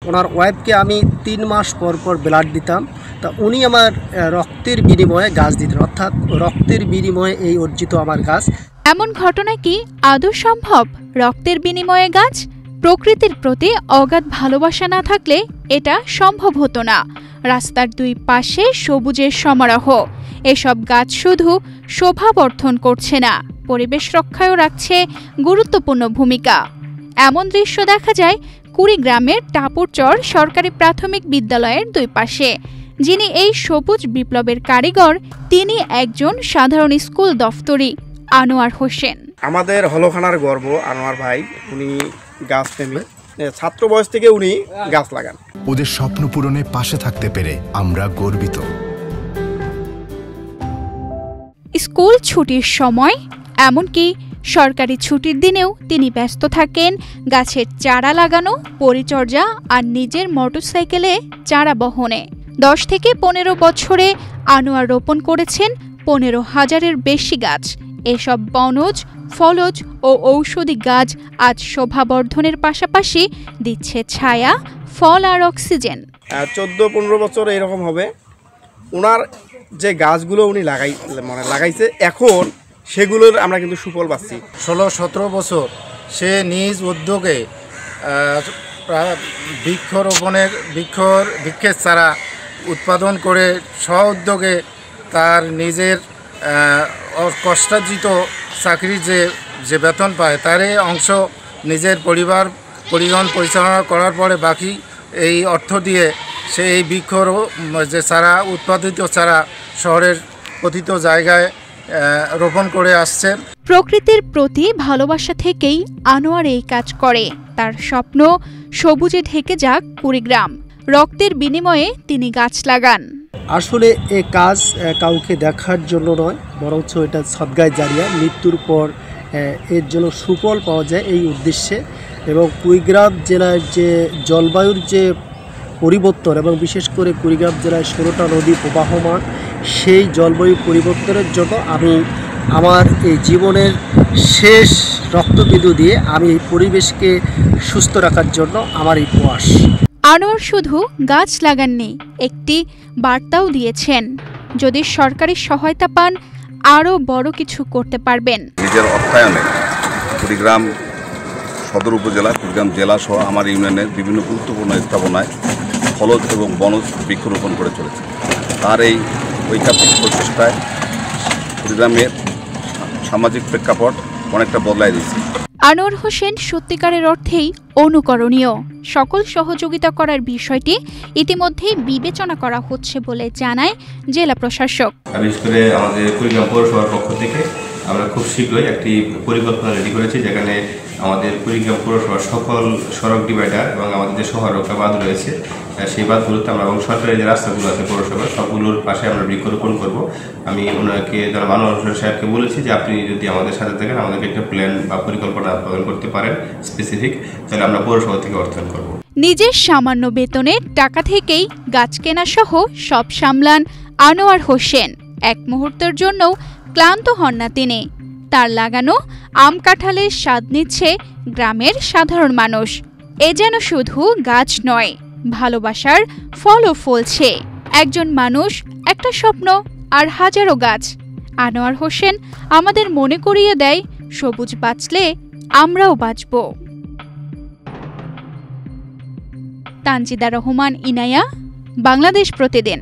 ওনার ওয়াইফকে আমি 3 মাস পর পর ব্লাড দিতাম, তা উনি আমার রক্তের বিনিময়ে গাছ দিতেন, অর্থাৎ রক্তের বিনিময়ে এই অর্জিত আমার গাছ। এমন ঘটনা কি আদৌ সম্ভব? রক্তের বিনিময়ে গাছ? প্রকৃতির প্রতি অগাধ ভালোবাসা না থাকলে এটা সম্ভব হতো না। রাস্তার দুই পাশে সবুজের সমারোহ। এসব গাছ শুধু শোভাবর্ধন করছে না, পরিবেশ রক্ষায়ও রাখছে গুরুত্বপূর্ণ ভূমিকা। এমন দৃশ্য দেখা যায় কুড়িগ্রামের টাপুরচর সরকারি প্রাথমিক বিদ্যালয়ের দুই পাশে। যিনি এই সবুজ বিপ্লবের কারিগর তিনি একজন সাধারণ স্কুল দফতরি আনোয়ার হোসেন। আমাদের হলখানার গর্ব আনোয়ার ভাই, উনি গাছ প্রেমী, ছাত্র বয়স থেকে উনি গাছ লাগান। ওদের স্বপ্ন পূরণে পাশে থাকতে পেরে আমরা গর্বিত। স্কুল ছুটির সময়, এমনকি সরকারি ছুটির দিনেও তিনি ব্যস্ত থাকেন গাছের চারা লাগানো, পরিচর্যা আর নিজের মোটরসাইকেলে চারা বহনে। 10 থেকে 15 বছরে আনোয়ার রোপণ করেছেন 15,000-এর বেশি গাছ। এসব বনজ, ফলজ ও ঔষধি গাছ আজ শোভাবর্ধনের পাশাপাশি দিচ্ছে ছায়া, ফল আর অক্সিজেন। 14-15 বছর এরকম হবে ওনার যে গাছগুলো উনি লাগাইছে, এখন সেগুলোর আমরা কিন্তু সুফল পাচ্ছি। 16-17 বছর সে নিজ উদ্যোগে বৃক্ষের চারা উৎপাদন করে স্ব উদ্যোগে তার নিজের কষ্টার্জিত চাকরির যে বেতন পায় তারই অংশ নিজের পরিবার পরিচালনা করার পরে বাকি এই অর্থ দিয়ে সে এই বৃক্ষর যে চারা, উৎপাদিত চারা শহরের প্রতিটি জায়গায় রোপণ করে আসছে। প্রকৃতির প্রতি ভালোবাসা থেকেই আনোয়ার এই কাজ করে। তার স্বপ্ন সবুজে ঢেকে যাক কুড়িগ্রাম। রক্তের বিনিময়ে তিনি গাছ লাগান। আসলে এই কাজ কাউকে দেখার জন্য নয়, বরঞ্চ এটা সদগায়ে জারিয়া, মৃত্যুর পর এর জন্য সুফল পাওয়া যায় এই উদ্দেশ্যে। এবং কুড়িগ্রাম জেলার যে জলবায়ুর যে পরিবর্তন, এবং বিশেষ করে কুড়িগ্রাম জেলায় 16টা নদী প্রবাহমান, সেই জলবায়ু পরিবর্তনের জন্য আমি আমার এই জীবনের শেষ রক্তবিন্দু দিয়ে আমি পরিবেশকে সুস্থ রাখার জন্য আমার এই প্রয়াস। আনোয়ার শুধু গাছ লাগাননি, একটি বার্তাও দিয়েছেন। যদি সরকারি সহায়তা পান আরও বড় কিছু করতে পারবেন। নিজের অর্থায়নে কুড়িগ্রাম সদর উপজেলা, কুড়িগ্রাম জেলা সহ আমার ইউনিয়নের বিভিন্ন গুরুত্বপূর্ণ স্থাপনায় ফলজ এবং বনজ বৃক্ষরোপণ করে চলেছে। তার এই ঐকান্তিক প্রচেষ্টায় কুড়িগ্রামের সামাজিক প্রেক্ষাপট অনেকটা বদলায় দিচ্ছে। আনোয়ার হোসেন সত্যিকারের অর্থেই অনুকরণীয়। সকল সহযোগিতা করার বিষয়টি ইতিমধ্যেই বিবেচনা করা হচ্ছে বলে জানায় জেলা প্রশাসক। বিশেষ করে আমাদের কুড়িগ্রাম পৌরসভার পক্ষ থেকে আমরা খুব শীঘ্রই একটি পরিকল্পনা রেডি করেছি, যেখানে আমাদের কুড়িগ্রাম পৌরসভার সকল সড়ক ডিভাইডার এবং আমাদের যে সহায়তা বাঁধ রয়েছে সেই বাঁধগুলোতে আমরা, এবং সরকারি যে রাস্তাগুলো আছে পৌরসভার, সবগুলোর পাশে আমরা বৃক্ষরোপণ করব। আমি ওনাকে জনাব আনোয়ার হোসেন সাহেবকে বলেছি যে আপনি যদি আমাদের সাথে থাকেন, আমাদেরকে একটা প্ল্যান বা পরিকল্পনা প্রদান করতে পারেন স্পেসিফিক, তাহলে আমরা পৌরসভা থেকে অর্থায়ন করব। নিজের সামান্য বেতনের টাকা থেকেই গাছ কেনা সহ সব সামলান আনোয়ার হোসেন। এক মুহূর্তের জন্যও ক্লান্ত হন না তিনি। তার লাগানো আম কাঁঠালের স্বাদ নিচ্ছে গ্রামের সাধারণ মানুষ। এ যেন শুধু গাছ নয়, ভালোবাসার ফলও ফলছে। একজন মানুষ, একটা স্বপ্ন আর হাজারো গাছ। আনোয়ার হোসেন আমাদের মনে করিয়ে দেয়, সবুজ বাঁচলে আমরাও বাঁচব। তানজিদা রহমান, ইনায়া, বাংলাদেশ প্রতিদিন।